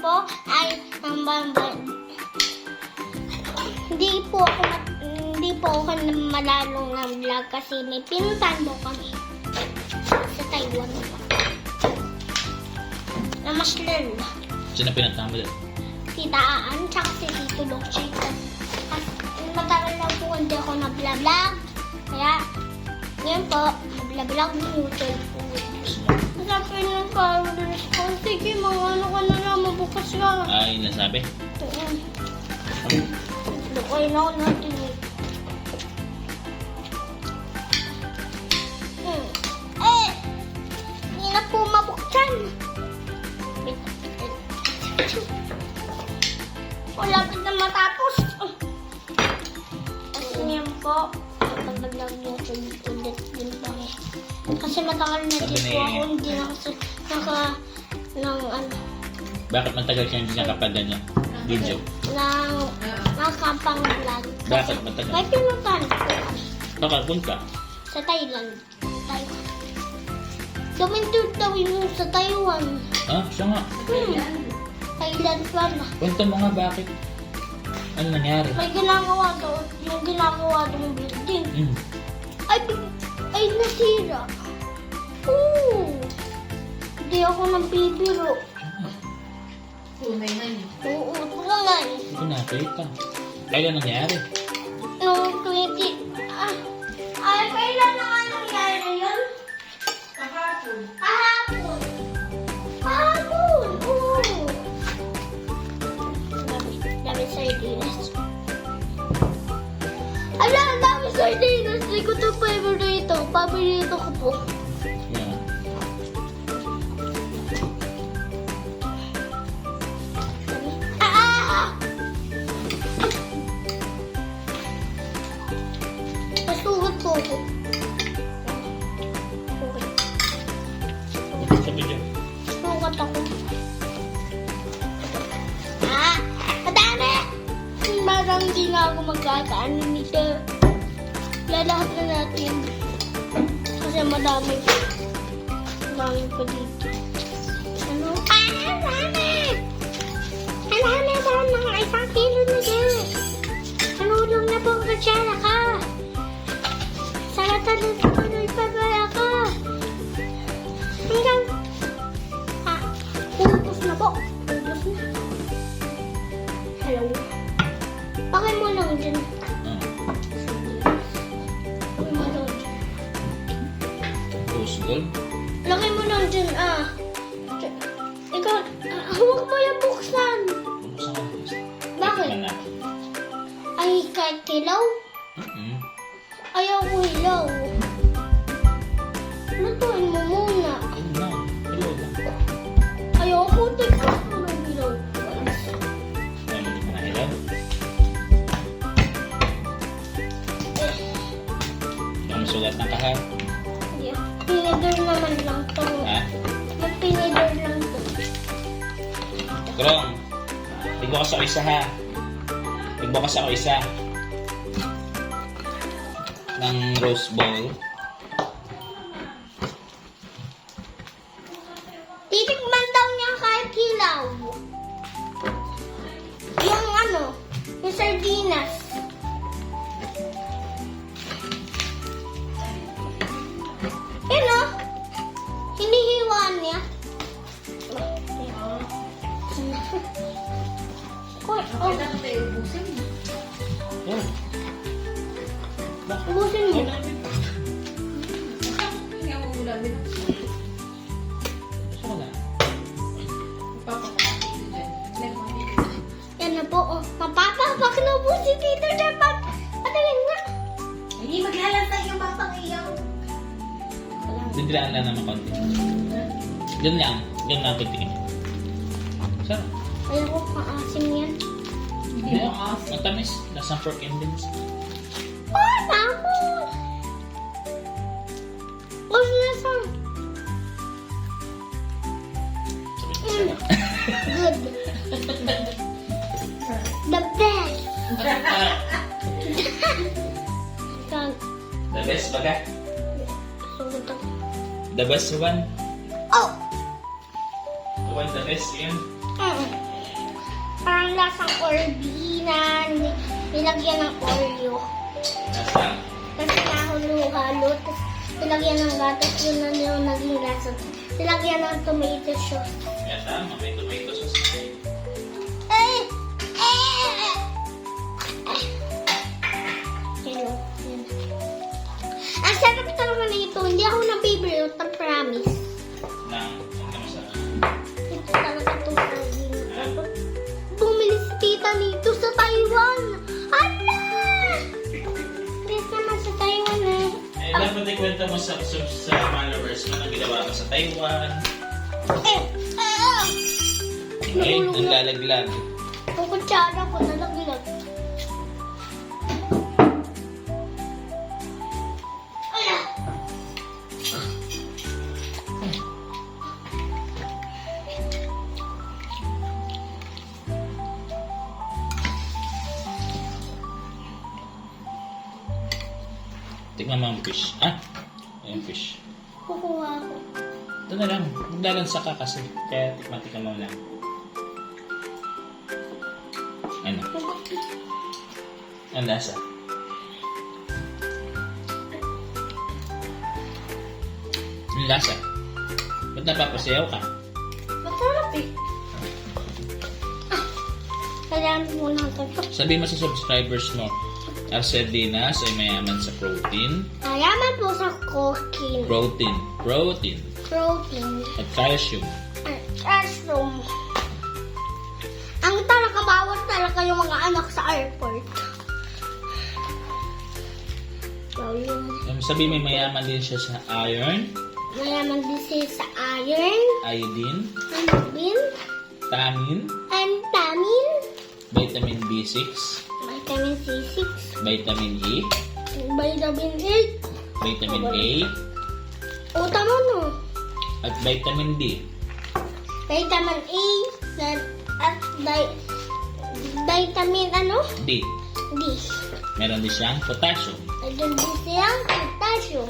po ay hindi po ako malalong ng vlog kasi may pinuntahan po kami sa Taiwan na Mashlel. Sino pinuntahan mo doon? Tita Aan, tsaka si Tito Lokchik. At matagal lang po hindi ako nag-vlog. Kaya, ngayon po, nag-vlog ng YouTube po. Sabi ng parents ko, sige, mga ano ka na lang, mabukas ka. Ay, nasabi? Lukay na ako natin eh. Hindi na po mabuksan. Malapit na matapos. Kasi ngayon po, mag-vlog YouTube ulit din po eh. Kasi matagal na din po ako, hindi na kasi Bakit matagal siya hindi nakapagano? Video? nakapang vlog. Bakit matagal? May pinuntahan po kami Punta? sa Thailand. Taiwan. Dumindod daw yun sa Taiwan. Ah, siya nga. Thailand pala. Kwento mo nga bakit. Ano nangyari? May ginagawa daw, yung ginagawa daw building. Ay nasira. Oo. Hindi ako nagbibiro. Tunay na yun. Oo, tunay. Hindi ko nakita. Kailan nangyari? Noong 20... Ay, kailan na nga nangyari yun? Kahapon. Kahapon. Kahapon. Oo. Dami sardinas. Ala, ang dami sardinas. Hindi ko ito paborito. Paborito ko po. Yeah. Masugot po ako. Sa video. Masugot ako. Madami! Parang hindi na ako magkakaano nito. Lalahat na natin. Kasi madami po. Madami po dito. Ano? Madami! Madami po mga isang kilo na dyan. Nanulong na po ang katsara ka. Saratan na po na ipagaya ka. Hanggang... ubos na po. Ubos na. Hello. Pakay mo lang dyan. Pakay mo lang dyan. Rose gold? Lagay mo lang dyan, Ikaw, huwag mo yung buksan. Bakit? Tikman natin. Ay, kahit hilaw? Mm-mm. Ayaw ko hilaw. Lutuin mo muna. Ayun na. Hello lang. Ayaw ko, tikman mo ng hilaw. Ay, hindi mo na hilaw. Hindi mo sugat ng kahal. Yeah. Pinidor naman lang to. Ha? Magpinidor lang to. Krong, tigbukas ako isa ha. Tigbukas ako isa. Ng rose bowl. Titikman daw niya kahit hilaw. Yung yung sardinas. Yan o. Hinihiwa niya. Okay lang tayo ubusin. Oh. Ubusin mo. Hindi ako ulamin. Gusto ko na. Papakapit dito dyan. Yan na po. Mapapapak na po si Tito Dapat. Patingin nga. Hindi maglalasa yung batang iyaw. Didilaan lang naman konti. Ganun lang. Ganun lang tigtingin. Sarap. Ayaw ko maasim yan. Hindi mo as. Matamis. Lasang pork and beans. Oh, tapos. Tapos na sa. Sabi ko sarap. Good. The best. The best baga? Sugod ako. The best one? Oh! The one the best yun? Parang lasang Orbi na nilagyan ng Oreo. Nasa? Kasi nahalo-halo, tapos nilagyan ng gatas, yun na yung naging lasa. Nilagyan ng tomato sauce. Kaya tama, may tomato sauce. Eh! Eh! Hello. Yan. Ang sarap talaga na ito. Hindi ako nabibiro, I promise. Ang kamasarap. Ito talaga itong sarap. Bumili si tita nito sa Taiwan. Ala! Please naman sa Taiwan eh. Eh, dapat ikwento mo sa followers mo na ginawa mo sa Taiwan. Ay, ang lalaglag. Ang kutsara ko nalaglag. Ala! Tingnan mo ang fish. Ah, yung fish. Kukuha ko. Ito na lang. Maglalansa ka kasi. Kaya tikman mo lang. Ano? Ang lasa. Ang lasa. Ba't napapasayaw ka? Masarap eh. Kailangan muna ito. Sabi mo sa subscribers mo, ang sardinas ay mayaman sa protein. Mayaman po sa cooking. Protein. Protein. At calcium. Mushroom. Ang talaga bawat talaga yung mga anak sa airport. So, yun. Sabi may mayaman din siya sa iron, Mayaman din siya sa iron, iodine, vitamin, tamin, vitamin B6, vitamin C6, vitamin E, vitamin A. vitamin A, O, tama no. at vitamin D. Vitamin A at vitamin ano? D. D. Meron din siyang potassium. Ayun din siyang potassium.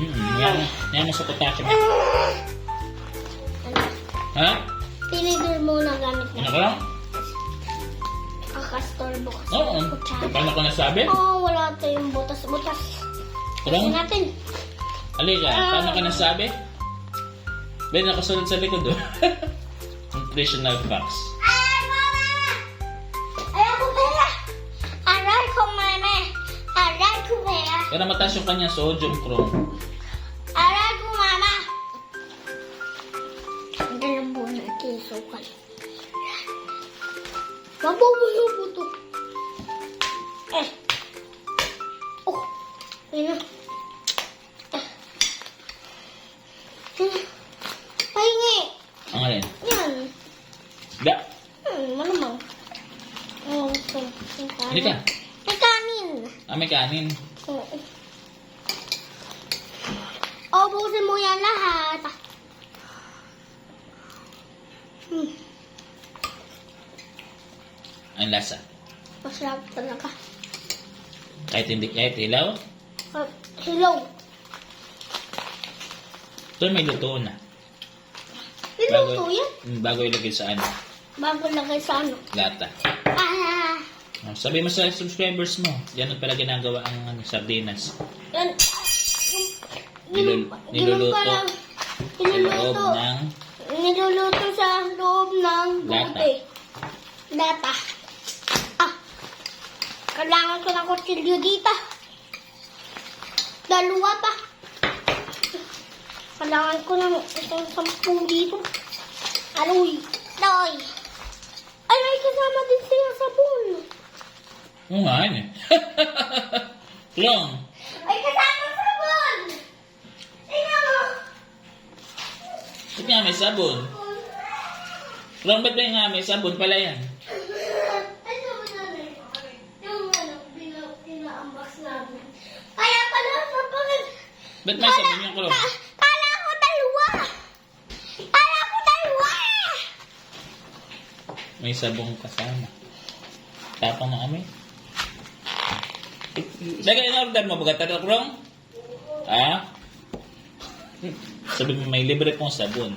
Mayaman sa potassium. Ano? Ha? Tinidor muna gamit Ano na. ka? Kakastorbo kasi. Oo. Paano ko nasabi? Oo, wala tayong butas-butas. Kulong? Kasi natin. Halika, paano ka nasabi? Ben, nakasunod sa likod doon. Nutritional facts. Ay, mama! Ayaw ko pera! Aray ko, mama! Aray ko pera! Pero mataas yung kanyang sodium chrome. Aray ko, mama! Ang galambo na ito yung sukal. Mabubulo po ito. Oh! Ayun na. Pahingi! Ang alin? Yan. Da. Malamang. Oh, ito. Halika. May kanin. May kanin. Oo. Ubusin mo yan lahat. Ang lasa. Masarap talaga. Kahit hilaw. Hello. Ito may luto na. Niluto yan. Bago ilagay sa ano. Bago lagay sa ano. Lata. Sabi mo sa subscribers mo, yan ang pala ginagawa ang sardinas. Yan. Niluluto. Sa loob ng Niluluto sa loob ng Lata. bote. Lata. Kailangan ko ng kutsilyo dito. Dalawa pa. Kailangan ko ng isang 10 dito. Aroy. Aroy. Ay, may kasama din siya sabon. Oo nga, yun eh. Long. Ay, kasama sabon! Tingnan mo! Ba't nga may sabon? Long, ba't nga may sabon pala yan? Ay, sabon namin. Yung ano, pina-unbox namin. Kaya pala sa pagod. Ba't may sabon yung kulong? Kala ko dalawa! Kala ko dalawa! May sabong kasama. Tapang na kami. Lagay in-order mo baga tayo, Long? Ha? Sabi mo may libre pong sabon.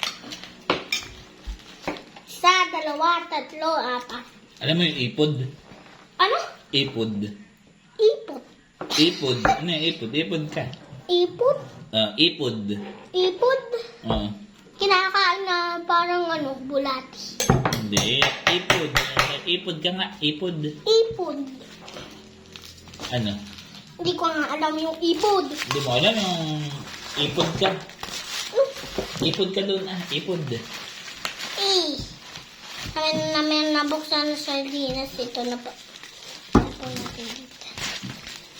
Isa, dalawa, tatlo, apat. Alam mo yung ipod? Ano? Ipod. Ipot. Ipod. Ano yung ipod? Ipod ka. Ipot? Ipod. Ipod? Oo. Kinakain na parang ano, bulati. Hindi. Ipod. Ipod ka nga. Ipod. Ipod. Ano? Hindi ko nga alam yung ipod. Hindi mo alam yung ipod ka. Ipod ka doon ipod. Kami namin nabuksan na sardinas. Ito na po. Ito natin dito.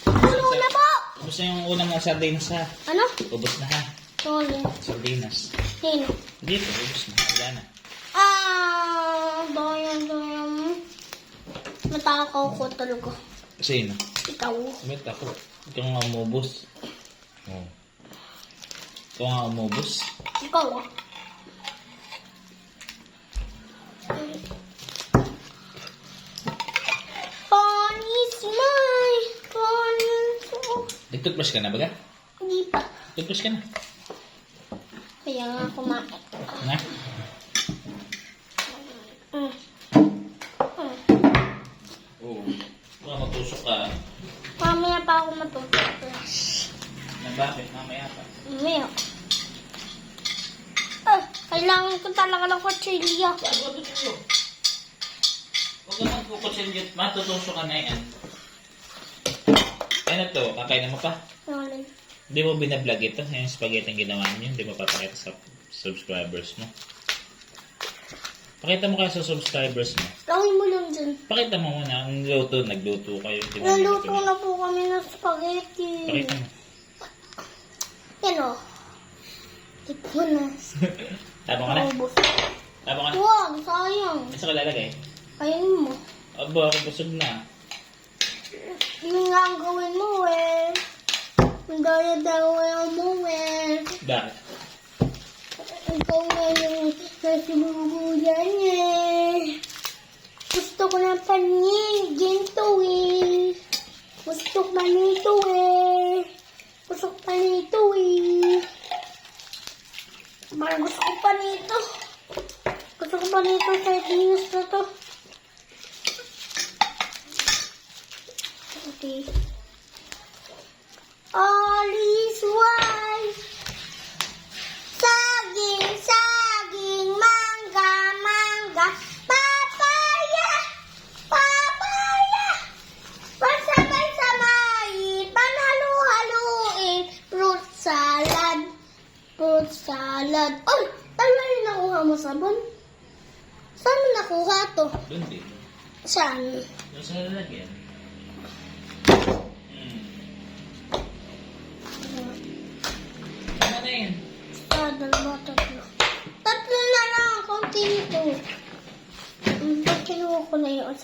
Puno na po! Ubus na yung unang mga sardinas ha. Ano? Ubus na ha. Sorry. Sardinas. Sino? Dito, ubus na. Wala na. Doyan. Matakaw ko talaga. Sino? Ikaw. Ba't ako? Ikaw nga umubos. Oh. Ikaw nga umubos. Ikaw ah. Panis may. Panis. Nag-toothbrush ka na baga? Hindi pa. Toothbrush ka na. Kaya nga kumain. Na? Mm. Oo. Baka matusok ka. Mamaya pa ako matutubrush. Na bakit? Mamaya pa. Mamaya. Ah, kailangan ko talaga ng kutsilyo. Huwag ka magkukutsilyo. Matutusok ka na yan. Ano to? Kakainin mo pa? Wala. Hindi mo binablog ito. Yung spaghetti ang ginawa niyo. Hindi mo papakita sa subscribers mo. Pakita mo kaya sa subscribers mo. Lawin mo lang dyan. Pakita mo muna. Ang luto. Nagluto kayo. Di ba? Naluto na po kami ng spaghetti. Pakita mo. Yan o. Tipo na. Tapos ka na? Ubus. Tapos ka na? Huwag, sayang. Isa ka lalagay? Kainin mo. Aba, ako busog na. Yun nga ang gawin mo eh. Ang daya-daya mo eh. Bakit? Ikaw nga yung nasibubuyan eh. Gusto ko ng panin. Ginto eh. Gusto pa nito eh. Gusto pa nito eh. Parang gusto ko pa nito. Gusto ko pa nito sa dinos na to. Okay. All is white. Saging, saging, mangga, mangga, papaya, papaya. Pasabay-sabayin, panhalu-haluin, fruit salad, fruit salad. Ay, tala rin nakuha mo sabon. Saan mo nakuha to? Doon din. Saan? Doon sa lalagyan. Ano na yun? Dalawa, tatlo. Tatlo na lang. Konti nito. Kinuha ko na yung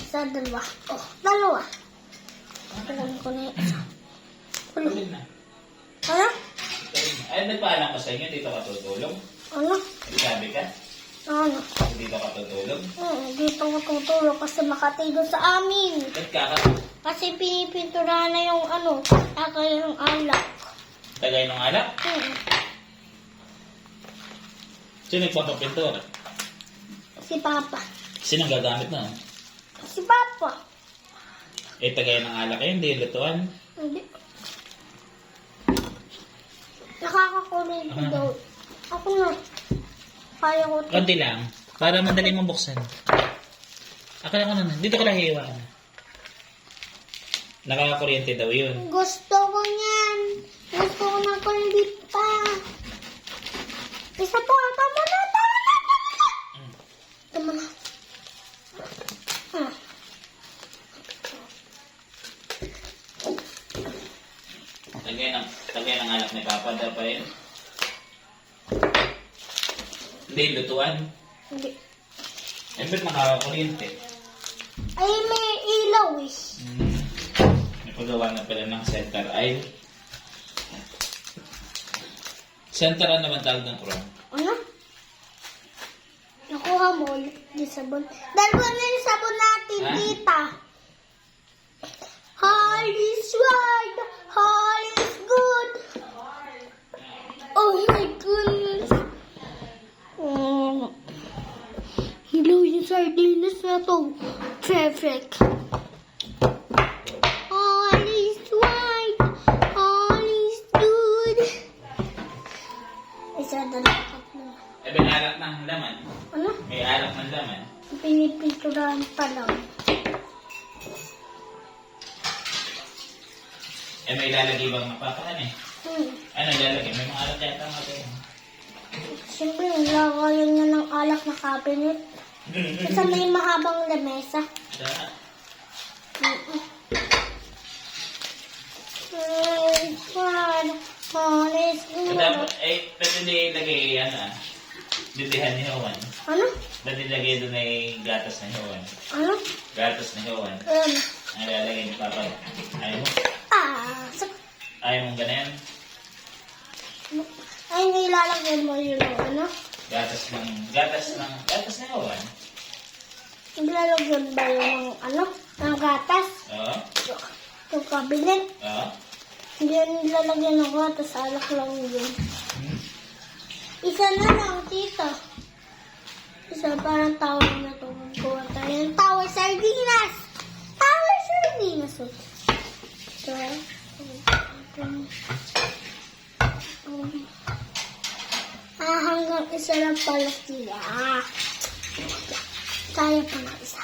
sa dalawa. Oh, dalawa. Kinuha ko na yung isa. Tuloy na. Ano? Tuloy na. Ay, nagpaalam ko sa inyo. Dito ka tutulog. Ano? Hindi sabi ka? Ano? Dito ka tutulog. Dito ko tutulog kasi makatigo sa amin. Ba't ka? Kasi pinipintura na yung takay ng alak. Tagay ng alak? Sino nagpapapintura? Si Papa. Sino ang gagamit na? Si Papa. Eh, tagay ng alak yun. Hindi lutuan. Hindi. Nakakakulit daw. Ako na. Kaya ko ito. Konti lang. Para madali mong buksan. Akala ko na. Dito ka lang hiwaan. Nakakakuryente daw yun. Gusto ko niyan. Gusto ko ng kulit pa. Isa po. Tama na. Tama na. Tama na. Tama na. Tagay ng alak ni Papa daw pa yun. Hindi, lutuan. Hindi. Eh, ba't nakakakuryente? Ay, may ilaw eh. May pagawa na pala ng center aisle. Center ano naman tawag ng Chrome? Ano? Nakuha mo ulit yung sabon. Dalawa na yung sabon natin, Ha? tita. All is right. All is good. Oh my goodness. Hello, yung sardinas na to. Perfect. All is right. All is good. Isa na lang. Eh, may alak ng laman. Ano? May alak ng laman. Pinipinturahan pa lang. Eh, may lalagay bang mapapakan eh? Ano lalagay? May mga alak yata nga tayo. Siyempre, nilagayan niya ng alak na cabinet. Kasi may mahabang lamesa. Sa... Dapat, eh, ba't hindi ilagay, didihan ni Juan? Ano? Ba't ilagay doon ay gatas ni Juan? Ano? Gatas ni Juan. Ang lalagay ni Papa. Ayaw mo? Ah, Ayaw mong ganyan? Ngayon ilalagyan mo yun ng ano? Gatas na yawan. Ilalagyan ba yun ng ano? Ng gatas? Oo. Yung kabinet. Oo. Hindi yun nilalagyan ng gatas. Alak lang yun. Isa na lang, tita. Isa parang tower na ito. Magkuha tayo ng tower sardinas. Tower sardinas. So, hanggang isa lang pala sila. Kaya pa na isa.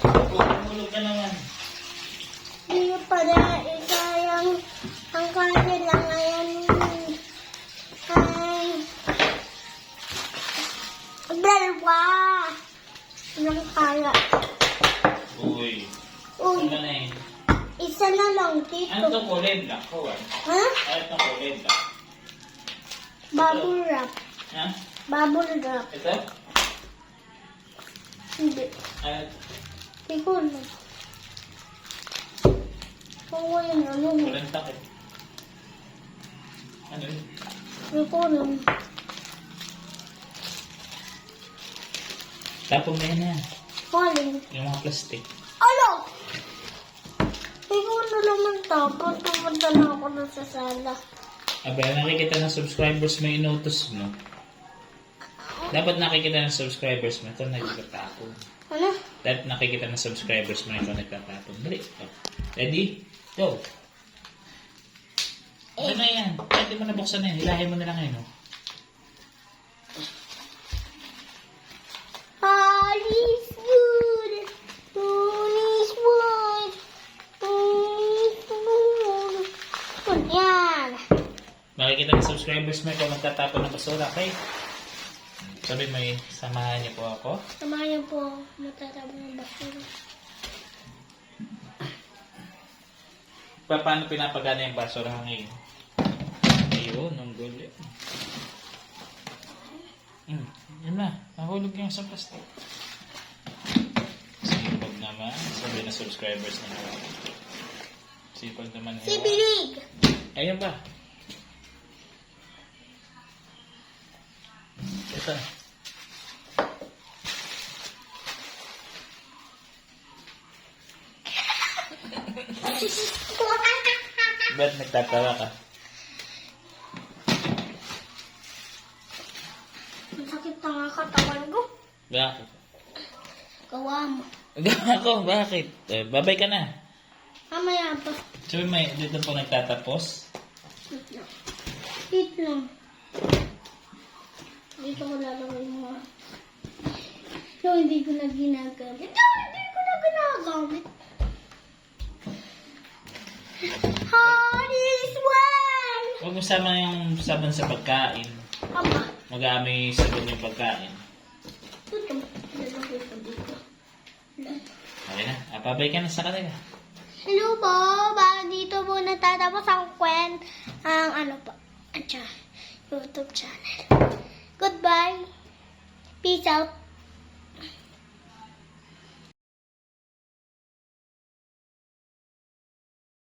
Pumulog ka naman. Hindi pala isa yung ang kanya lang ngayon ay dalawa. Ilang kaya. Uy. Uy, Ano na yun? isa na lang Ano dito. itong kulay black? Kawan. Ha? Ano itong kulay black? Bubble wrap. Ha? Bubble wrap. Ito? Hindi. Ano? Hindi ko alam. Kung ko yun, ano? Walang takip. Ano yun? Hindi ko alam. Tapong na yan na. Falling. Yung mga plastic. Alo! Hindi ko na naman tapos. Pumunta na ako na sa sala. Aba, nakikita ng subscribers mo, inutos mo. Dapat nakikita ng subscribers mo, ito nagtatapon. Ano? Dapat nakikita ng subscribers mo, ito nagtatapon. Dali. Oh. Ready? Go. Ano na yan? Pwede mo na buksan na yan. Hilahin mo na lang ngayon. Oh. All is good. All is good. All is good. Yan. Makikita ng subscribers mo, ikaw nagtatapon ng basura, okay? Sabi mo yun, samahan niyo po ako. Samahan niyo po matatapon ng basura. Paano pinapagana yung basura ngayon? Ayun, ang gulo. Yun na, nahulog yung sa plastic. Sipag naman. Sabi na subscribers na naman. Sipag naman. Si Bilig. Ayun ba? Ito. Ba't nagtatawa ka? Masakit na nga katawan ko. Bakit? Gawa mo. Ako, bakit? Babay ka na. Mamaya pa. Sabi mo, dito po nagtatapos? Dito lang. Dito ko lalagay mo. So, hindi ko na ginagamit. Hindi ko na ginagamit. How is one? Huwag mo sama yung sabon sa pagkain. Aba. Mag-aamoy sabon yung pagkain. Ito. Lalagay ko dito. Okay na. Babay ka na sa kanila. Hello po. Dito po natatapos ang ano po. YouTube channel. Goodbye. Peace out.